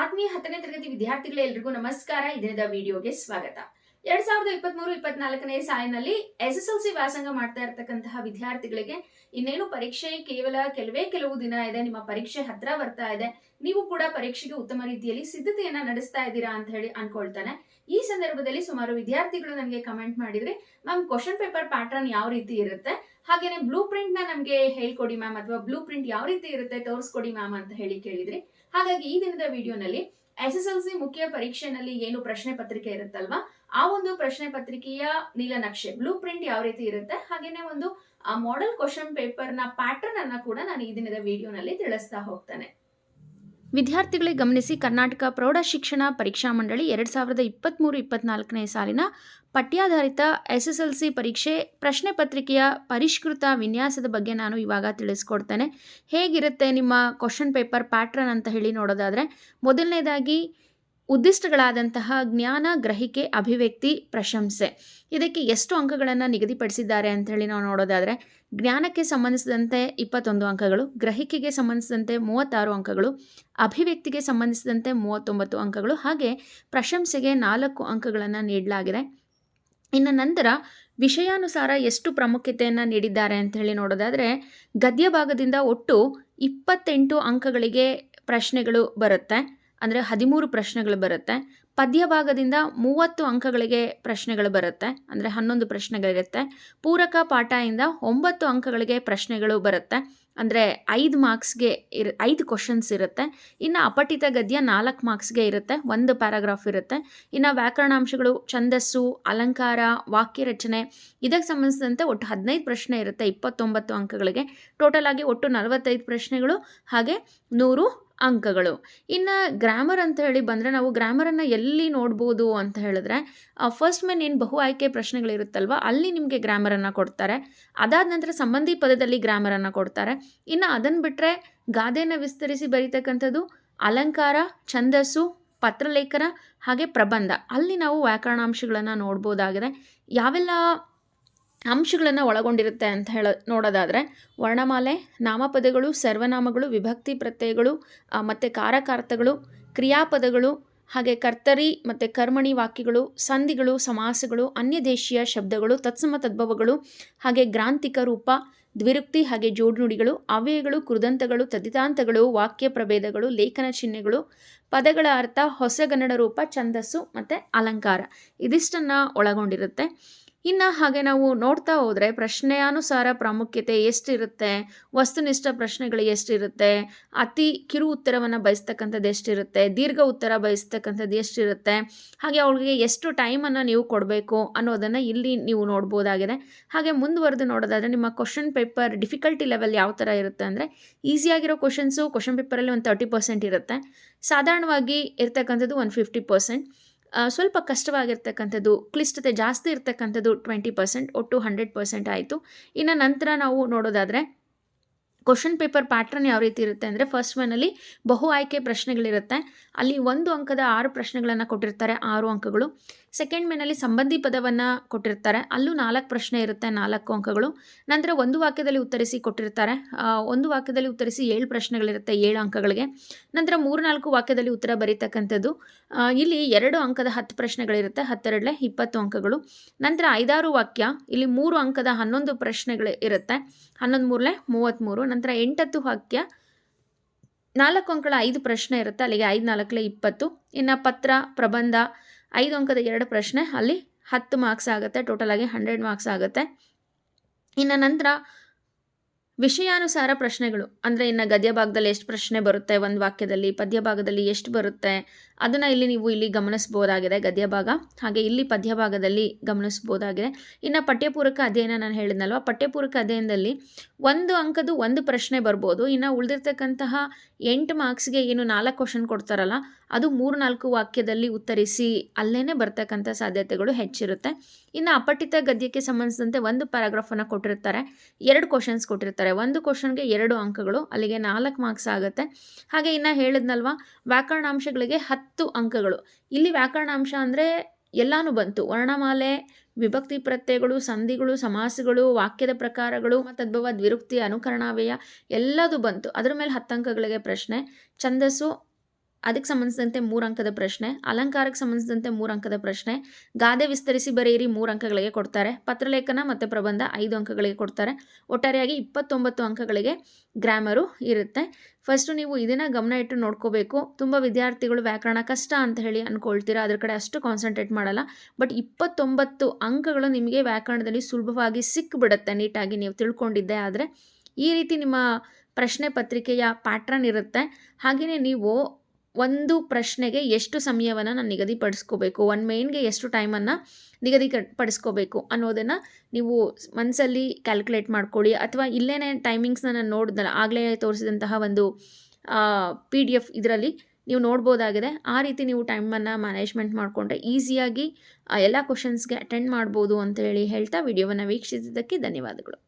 ಆತ್ಮೀಯ 10ನೇ ತರಗತಿ ವಿದ್ಯಾರ್ಥಿಗಳೇ ಎಲ್ರಿಗೂ ನಮಸ್ಕಾರ. ಇದರಿಂದ ವಿಡಿಯೋಗೆ ಸ್ವಾಗತ. 2023-24ನೇ ಸಾಲಿನಲ್ಲಿ SSLC ವ್ಯಾಸಂಗ ಮಾಡ್ತಾ ಇರತಕ್ಕಂತಹ ವಿದ್ಯಾರ್ಥಿಗಳಿಗೆ ಇನ್ನೇನು ಪರೀಕ್ಷೆ ಕೇವಲ ಕೆಲವು ದಿನ ಇದೆ. ನಿಮ್ಮ ಪರೀಕ್ಷೆ ಹತ್ರ ಬರ್ತಾ ಇದೆ. ನೀವು ಕೂಡ ಪರೀಕ್ಷೆಗೆ ಉತ್ತಮ ರೀತಿಯಲ್ಲಿ ಸಿದ್ಧತೆಯನ್ನ ನಡೆಸ್ತಾ ಇದ್ದೀರಾ ಅಂತ ಹೇಳಿ ಅನ್ಕೊಳ್ತಾನೆ. ಈ ಸಂದರ್ಭದಲ್ಲಿ ಸುಮಾರು ವಿದ್ಯಾರ್ಥಿಗಳು ನನಗೆ ಕಮೆಂಟ್ ಮಾಡಿದ್ರೆ, ಮ್ಯಾಮ್ ಕ್ವಶನ್ ಪೇಪರ್ ಪ್ಯಾಟರ್ನ್ ಯಾವ ರೀತಿ ಇರುತ್ತೆ, ಹಾಗೇನೆ ಬ್ಲೂ ಪ್ರಿಂಟ್ ನ ನಮ್ಗೆ ಹೇಳ್ಕೊಡಿ ಮ್ಯಾಮ್, ಅಥವಾ ಬ್ಲೂ ಪ್ರಿಂಟ್ ಯಾವ ರೀತಿ ಇರುತ್ತೆ ತೋರಿಸ್ಕೊಡಿ ಮ್ಯಾಮ್ ಅಂತ ಹೇಳಿ ಕೇಳಿದ್ರಿ. ಹಾಗಾಗಿ ಈ ದಿನದ ವಿಡಿಯೋನಲ್ಲಿ SSLC ಮುಖ್ಯ ಪರೀಕ್ಷೆನಲ್ಲಿ ಏನು ಪ್ರಶ್ನೆ ಪತ್ರಿಕೆ ಇರುತ್ತಲ್ವಾ, ಆ ಒಂದು ಪ್ರಶ್ನೆ ಪತ್ರಿಕೆಯ ನೀಲನಕ್ಷೆ ಬ್ಲೂ ಪ್ರಿಂಟ್ ಯಾವ ರೀತಿ ಇರುತ್ತೆ, ಹಾಗೇನೆ ಒಂದು ಮಾಡೆಲ್ ಕ್ವಶನ್ ಪೇಪರ್ ನ ಪ್ಯಾಟರ್ನ್ ಅನ್ನ ಕೂಡ ನಾನು ಈ ದಿನದ ವಿಡಿಯೋನಲ್ಲಿ ತಿಳಿಸ್ತಾ ಹೋಗ್ತಾನೆ. ವಿದ್ಯಾರ್ಥಿಗಳೇ ಗಮನಿಸಿ, ಕರ್ನಾಟಕ ಪ್ರೌಢ ಶಿಕ್ಷಣ ಪರೀಕ್ಷಾ ಮಂಡಳಿ 2023-24ನೇ ಸಾಲಿನ ಪಠ್ಯಾಧಾರಿತ SSLC ಪರೀಕ್ಷೆ ಪ್ರಶ್ನೆ ಪತ್ರಿಕೆಯ ಪರಿಷ್ಕೃತ ವಿನ್ಯಾಸದ ಬಗ್ಗೆ ನಾನು ಇವಾಗ ತಿಳಿಸ್ಕೊಡ್ತೇನೆ. ಹೇಗಿರುತ್ತೆ ನಿಮ್ಮ ಕ್ವಶನ್ ಪೇಪರ್ ಪ್ಯಾಟ್ರನ್ ಅಂತ ಹೇಳಿ ನೋಡೋದಾದರೆ, ಮೊದಲನೇದಾಗಿ ಉದ್ದಿಷ್ಟಗಳಾದಂತಹ ಜ್ಞಾನ, ಗ್ರಹಿಕೆ, ಅಭಿವ್ಯಕ್ತಿ, ಪ್ರಶಂಸೆ, ಇದಕ್ಕೆ ಎಷ್ಟು ಅಂಕಗಳನ್ನು ನಿಗದಿಪಡಿಸಿದ್ದಾರೆ ಅಂತ ಹೇಳಿ ನಾವು ನೋಡೋದಾದರೆ, ಜ್ಞಾನಕ್ಕೆ ಸಂಬಂಧಿಸಿದಂತೆ 21 ಅಂಕಗಳು, ಗ್ರಹಿಕೆಗೆ ಸಂಬಂಧಿಸಿದಂತೆ 36 ಅಂಕಗಳು, ಅಭಿವ್ಯಕ್ತಿಗೆ ಸಂಬಂಧಿಸಿದಂತೆ 39 ಅಂಕಗಳು, ಹಾಗೆ ಪ್ರಶಂಸೆಗೆ 4 ಅಂಕಗಳನ್ನು ನೀಡಲಾಗಿದೆ. ಇನ್ನು ನಂತರ ವಿಷಯಾನುಸಾರ ಎಷ್ಟು ಪ್ರಾಮುಖ್ಯತೆಯನ್ನು ನೀಡಿದ್ದಾರೆ ಅಂತ ಹೇಳಿ ನೋಡೋದಾದರೆ, ಗದ್ಯ ಭಾಗದಿಂದ ಒಟ್ಟು 28 ಅಂಕಗಳಿಗೆ ಪ್ರಶ್ನೆಗಳು ಬರುತ್ತೆ, ಅಂದರೆ 13 ಪ್ರಶ್ನೆಗಳು ಬರುತ್ತೆ. ಪದ್ಯ ಭಾಗದಿಂದ 30 ಅಂಕಗಳಿಗೆ ಪ್ರಶ್ನೆಗಳು ಬರುತ್ತೆ, ಅಂದರೆ 11 ಪ್ರಶ್ನೆಗಳಿರುತ್ತೆ. ಪೂರಕ ಪಾಠದಿಂದ 9 ಅಂಕಗಳಿಗೆ ಪ್ರಶ್ನೆಗಳು ಬರುತ್ತೆ, ಅಂದರೆ 5 ಮಾರ್ಕ್ಸ್ಗೆ 5 ಕ್ವಶನ್ಸ್ ಇರುತ್ತೆ. ಇನ್ನು ಅಪಠಿತ ಗದ್ಯ 4 ಮಾರ್ಕ್ಸ್ಗೆ ಇರುತ್ತೆ, 1 ಪ್ಯಾರಾಗ್ರಾಫ್ ಇರುತ್ತೆ. ಇನ್ನು ವ್ಯಾಕರಣಾಂಶಗಳು, ಛಂದಸ್ಸು, ಅಲಂಕಾರ, ವಾಕ್ಯ ರಚನೆ, ಇದಕ್ಕೆ ಸಂಬಂಧಿಸಿದಂತೆ ಒಟ್ಟು 15 ಪ್ರಶ್ನೆ ಇರುತ್ತೆ, 29 ಅಂಕಗಳಿಗೆ. ಟೋಟಲ್ ಆಗಿ ಒಟ್ಟು 45 ಪ್ರಶ್ನೆಗಳು, ಹಾಗೆ 100 ಅಂಕಗಳು. ಇನ್ನು ಗ್ರಾಮರ್ ಅಂತ ಹೇಳಿ ಬಂದರೆ, ನಾವು ಗ್ರಾಮರನ್ನು ಎಲ್ಲಿ ನೋಡ್ಬೋದು ಅಂತ ಹೇಳಿದ್ರೆ, ಫಸ್ಟ್ ಮೇನ್ ಏನು ಬಹು ಆಯ್ಕೆ ಪ್ರಶ್ನೆಗಳಿರುತ್ತಲ್ವ, ಅಲ್ಲಿ ನಿಮಗೆ ಗ್ರಾಮರನ್ನು ಕೊಡ್ತಾರೆ. ಅದಾದ ನಂತರ ಸಂಬಂಧಿ ಪದದಲ್ಲಿ ಗ್ರಾಮರನ್ನು ಕೊಡ್ತಾರೆ. ಇನ್ನು ಅದನ್ನು ಬಿಟ್ಟರೆ ಗಾದೆಯನ್ನು ವಿಸ್ತರಿಸಿ ಬರೀತಕ್ಕಂಥದ್ದು, ಅಲಂಕಾರ, ಛಂದಸ್ಸು, ಪತ್ರಲೇಖನ, ಹಾಗೆ ಪ್ರಬಂಧ, ಅಲ್ಲಿ ನಾವು ವ್ಯಾಕರಣಾಂಶಗಳನ್ನು ನೋಡ್ಬೋದಾಗಿದೆ. ಯಾವೆಲ್ಲ ಅಂಶಗಳನ್ನು ಒಳಗೊಂಡಿರುತ್ತೆ ಅಂತ ನೋಡೋದಾದರೆ, ವರ್ಣಮಾಲೆ, ನಾಮಪದಗಳು, ಸರ್ವನಾಮಗಳು, ವಿಭಕ್ತಿ ಪ್ರತ್ಯಯಗಳು, ಮತ್ತು ಕಾರಕಾರ್ಥಗಳು, ಕ್ರಿಯಾಪದಗಳು, ಹಾಗೆ ಕರ್ತರಿ ಮತ್ತು ಕರ್ಮಣಿ ವಾಕ್ಯಗಳು, ಸಂಧಿಗಳು, ಸಮಾಸಗಳು, ಅನ್ಯದೇಶೀಯ ಶಬ್ದಗಳು, ತತ್ಸಮ ತದ್ಭವಗಳು, ಹಾಗೆ ಗ್ರಾಂಥಿಕ ರೂಪ, ದ್ವಿರುಕ್ತಿ, ಹಾಗೆ ಜೋಡುನುಡಿಗಳು, ಅವ್ಯಯಗಳು, ಕೃದಂತಗಳು, ತದ್ದಿತಾಂತಗಳು, ವಾಕ್ಯ ಪ್ರಭೇದಗಳು, ಲೇಖನ ಚಿಹ್ನೆಗಳು, ಪದಗಳ ಅರ್ಥ, ಹೊಸಗನ್ನಡ ರೂಪ, ಛಂದಸ್ಸು ಮತ್ತು ಅಲಂಕಾರ, ಇದಿಷ್ಟನ್ನು ಒಳಗೊಂಡಿರುತ್ತೆ. ಇನ್ನು ಹಾಗೆ ನಾವು ನೋಡ್ತಾ ಹೋದರೆ, ಪ್ರಶ್ನೆಯಾನುಸಾರ ಪ್ರಾಮುಖ್ಯತೆ ಎಷ್ಟಿರುತ್ತೆ, ವಸ್ತುನಿಷ್ಠ ಪ್ರಶ್ನೆಗಳು ಎಷ್ಟಿರುತ್ತೆ, ಅತಿ ಕಿರು ಉತ್ತರವನ್ನು ಬಯಸ್ತಕ್ಕಂಥದ್ದು ಎಷ್ಟಿರುತ್ತೆ, ದೀರ್ಘ ಉತ್ತರ ಬಯಸ್ತಕ್ಕಂಥದ್ದು ಎಷ್ಟಿರುತ್ತೆ, ಹಾಗೆ ಅವಳಿಗೆ ಎಷ್ಟು ಟೈಮನ್ನು ನೀವು ಕೊಡಬೇಕು ಅನ್ನೋದನ್ನು ಇಲ್ಲಿ ನೀವು ನೋಡ್ಬೋದಾಗಿದೆ. ಹಾಗೆ ಮುಂದುವರೆದು ನೋಡೋದಾದರೆ, ನಿಮ್ಮ ಕ್ವಶನ್ ಪೇಪರ್ ಡಿಫಿಕಲ್ಟಿ ಲೆವೆಲ್ ಯಾವ ಥರ ಇರುತ್ತೆ ಅಂದರೆ, ಈಸಿಯಾಗಿರೋ ಕ್ವಶನ್ಸು ಕ್ವಶನ್ ಪೇಪರಲ್ಲಿ ಒಂದು 30% ಇರುತ್ತೆ, ಸಾಧಾರಣವಾಗಿ ಇರ್ತಕ್ಕಂಥದ್ದು ಒಂದು 50%, ಸ್ವಲ್ಪ ಕಷ್ಟವಾಗಿರ್ತಕ್ಕಂಥದ್ದು, ಕ್ಲಿಷ್ಟತೆ ಜಾಸ್ತಿ ಇರ್ತಕ್ಕಂಥದ್ದು 20%, ಒಟ್ಟು 100% ಆಯಿತು. ಇನ್ನು ನಂತರ ನಾವು ನೋಡೋದಾದರೆ, ಕ್ವಶನ್ ಪೇಪರ್ ಪ್ಯಾಟ್ರನ್ ಯಾವ ರೀತಿ ಇರುತ್ತೆ ಅಂದರೆ, ಫಸ್ಟ್ ಮೇನಲ್ಲಿ ಬಹು ಆಯ್ಕೆ ಪ್ರಶ್ನೆಗಳಿರುತ್ತೆ, ಅಲ್ಲಿ 1 ಅಂಕದ 6 ಪ್ರಶ್ನೆಗಳನ್ನು ಕೊಟ್ಟಿರ್ತಾರೆ, 6 ಅಂಕಗಳು. ಸೆಕೆಂಡ್ ಮೇನಲ್ಲಿ ಸಂಬಂಧಿ ಪದವನ್ನು ಕೊಟ್ಟಿರ್ತಾರೆ, ಅಲ್ಲೂ 4 ಪ್ರಶ್ನೆ ಇರುತ್ತೆ, 4 ಅಂಕಗಳು. ನಂತರ ಒಂದು ವಾಕ್ಯದಲ್ಲಿ ಉತ್ತರಿಸಿ ಕೊಟ್ಟಿರ್ತಾರೆ, ಒಂದು ವಾಕ್ಯದಲ್ಲಿ ಉತ್ತರಿಸಿ 7 ಪ್ರಶ್ನೆಗಳಿರುತ್ತೆ, 7 ಅಂಕಗಳಿಗೆ. ನಂತರ 3-4 ವಾಕ್ಯದಲ್ಲಿ ಉತ್ತರ ಬರೀತಕ್ಕಂಥದ್ದು, ಇಲ್ಲಿ 2 ಅಂಕದ 10 ಪ್ರಶ್ನೆಗಳಿರುತ್ತೆ, 10 20 ಅಂಕಗಳು. ನಂತರ 5-6 ವಾಕ್ಯ, ಇಲ್ಲಿ 3 ಅಂಕದ 11 ಪ್ರಶ್ನೆಗಳು ಇರುತ್ತೆ, 11 33. ನಂತರ 8-10 ವಾಕ್ಯ, 4 ಅಂಕಗಳ 5 ಪ್ರಶ್ನೆ ಇರುತ್ತೆ, ಅಲ್ಲಿಗೆ 5-4 20. ಇನ್ನು ಪತ್ರ, ಪ್ರಬಂಧ, 5 ಅಂಕದ 2 ಪ್ರಶ್ನೆ, ಅಲ್ಲಿ 10 ಮಾರ್ಕ್ಸ್ ಆಗುತ್ತೆ, ಟೋಟಲ್ ಆಗಿ 100 ಮಾರ್ಕ್ಸ್ ಆಗುತ್ತೆ. ಇನ್ನು ನಂತರ ವಿಷಯಾನುಸಾರ ಪ್ರಶ್ನೆಗಳು ಅಂದರೆ, ಇನ್ನು ಗದ್ಯ ಭಾಗದಲ್ಲಿ ಎಷ್ಟು ಪ್ರಶ್ನೆ ಬರುತ್ತೆ ಒಂದು ವಾಕ್ಯದಲ್ಲಿ, ಪದ್ಯ ಭಾಗದಲ್ಲಿ ಎಷ್ಟು ಬರುತ್ತೆ, ಅದನ್ನು ನೀವು ಇಲ್ಲಿ ಗಮನಿಸ್ಬೋದಾಗಿದೆ, ಗದ್ಯ ಭಾಗ, ಹಾಗೆ ಇಲ್ಲಿ ಪದ್ಯ ಭಾಗದಲ್ಲಿ ಗಮನಿಸ್ಬೋದಾಗಿದೆ. ಇನ್ನು ಪಠ್ಯಪೂರಕ ಅಧ್ಯಯನ ನಾನು ಹೇಳಿದ್ನಲ್ವ, ಪಠ್ಯಪೂರಕ ಅಧ್ಯಯನದಲ್ಲಿ 1 ಅಂಕದ್ದು 1 ಪ್ರಶ್ನೆ ಬರ್ಬೋದು. ಇನ್ನು ಉಳಿದಿರ್ತಕ್ಕಂತಹ 8 ಮಾರ್ಕ್ಸ್ಗೆ ಏನು 4 ಕ್ವಶನ್ ಕೊಡ್ತಾರಲ್ಲ, ಅದು 3-4 ವಾಕ್ಯದಲ್ಲಿ ಉತ್ತರಿಸಿ ಅಲ್ಲೇ ಬರ್ತಕ್ಕಂಥ ಸಾಧ್ಯತೆಗಳು ಹೆಚ್ಚಿರುತ್ತೆ. ಇನ್ನು ಅಪಠಿತ ಗದ್ಯಕ್ಕೆ ಸಂಬಂಧಿಸಿದಂತೆ 1 ಪ್ಯಾರಾಗ್ರಾಫನ್ನು ಕೊಟ್ಟಿರ್ತಾರೆ, 2 ಕ್ವಶನ್ಸ್ ಕೊಟ್ಟಿರ್ತಾರೆ, 1 ಕ್ವಶನ್ಗೆ 2 ಅಂಕಗಳು, ಅಲ್ಲಿಗೆ 4 ಮಾರ್ಕ್ಸ್ ಆಗುತ್ತೆ. ಹಾಗೆ ಇನ್ನು ಹೇಳಿದ್ನಲ್ವ, ವ್ಯಾಕರಣಾಂಶಗಳಿಗೆ 10 ಅಂಕಗಳು. ಇಲ್ಲಿ ವ್ಯಾಕರಣಾಂಶ ಅಂದರೆ ಎಲ್ಲಾನು ಬಂತು, ವರ್ಣಮಾಲೆ, ವಿಭಕ್ತಿ ಪ್ರತ್ಯಯಗಳು, ಸಂಧಿಗಳು, ಸಮಾಸಗಳು, ವಾಕ್ಯದ ಪ್ರಕಾರಗಳು, ತದ್ಭವ, ದ್ವಿರುಕ್ತಿ, ಅನುಕರಣಾವ್ಯಯ ಎಲ್ಲದೂ ಬಂತು. ಅದರ ಮೇಲೆ 10 ಅಂಕಗಳಿಗೆ ಪ್ರಶ್ನೆ. ಛಂದಸ್ಸು, ಅದಕ್ಕೆ ಸಂಬಂಧಿಸಿದಂತೆ 3 ಅಂಕದ ಪ್ರಶ್ನೆ, ಅಲಂಕಾರಕ್ಕೆ ಸಂಬಂಧಿಸಿದಂತೆ 3 ಅಂಕದ ಪ್ರಶ್ನೆ, ಗಾದೆ ವಿಸ್ತರಿಸಿ ಬರೆಯಿರಿ 3 ಅಂಕಗಳಿಗೆ ಕೊಡ್ತಾರೆ, ಪತ್ರಲೇಖನ ಮತ್ತು ಪ್ರಬಂಧ 5 ಅಂಕಗಳಿಗೆ ಕೊಡ್ತಾರೆ. ಒಟ್ಟಾರೆಯಾಗಿ 29 ಅಂಕಗಳಿಗೆ ಗ್ರಾಮರು ಇರುತ್ತೆ. ಫಸ್ಟು ನೀವು ಇದನ್ನು ಗಮನ ಇಟ್ಟು ನೋಡ್ಕೋಬೇಕು. ತುಂಬ ವಿದ್ಯಾರ್ಥಿಗಳು ವ್ಯಾಕರಣ ಕಷ್ಟ ಅಂತ ಹೇಳಿ ಅಂದ್ಕೊಳ್ತೀರಾ, ಅದ್ರ ಕಡೆ ಅಷ್ಟು ಕಾನ್ಸಂಟ್ರೇಟ್ ಮಾಡಲ್ಲ. ಬಟ್ 29 ಅಂಕಗಳು ನಿಮಗೆ ವ್ಯಾಕರಣದಲ್ಲಿ ಸುಲಭವಾಗಿ ಸಿಕ್ಕಿಬಿಡುತ್ತೆ ನೀಟಾಗಿ ನೀವು ತಿಳ್ಕೊಂಡಿದ್ದೆ ಆದರೆ. ಈ ರೀತಿ ನಿಮ್ಮ ಪ್ರಶ್ನೆ ಪತ್ರಿಕೆಯ ಪ್ಯಾಟ್ರನ್ ಇರುತ್ತೆ. ಹಾಗೆಯೇ ನೀವು ಒಂದು ಪ್ರಶ್ನೆಗೆ ಎಷ್ಟು ಸಮಯವನ್ನು ನಾನು ನಿಗದಿಪಡಿಸ್ಕೋಬೇಕು, ಒಂದು ಮೇನ್ಗೆ ಎಷ್ಟು ಟೈಮನ್ನು ನಿಗದಿಪಡಿಸ್ಕೋಬೇಕು ಅನ್ನೋದನ್ನು ನೀವು ಮನಸ್ಸಲ್ಲಿ ಕ್ಯಾಲ್ಕುಲೇಟ್ ಮಾಡ್ಕೊಳ್ಳಿ. ಅಥವಾ ಇಲ್ಲೇ ಟೈಮಿಂಗ್ಸ್ನ ನಾನು ನೋಡಿದ್ನಲ್ಲ ಆಗಲೇ ತೋರಿಸಿದಂತಹ ಒಂದು PDF ಇದರಲ್ಲಿ ನೀವು ನೋಡ್ಬೋದಾಗಿದೆ. ಆ ರೀತಿ ನೀವು ಟೈಮನ್ನು ಮ್ಯಾನೇಜ್ಮೆಂಟ್ ಮಾಡಿಕೊಂಡ್ರೆ ಈಸಿಯಾಗಿ ಎಲ್ಲ ಕ್ವಶನ್ಸ್ಗೆ ಅಟೆಂಡ್ ಮಾಡ್ಬೋದು ಅಂತ ಹೇಳ್ತಾ ವಿಡಿಯೋವನ್ನು ವೀಕ್ಷಿಸಿದ್ದಕ್ಕೆ ಧನ್ಯವಾದಗಳು.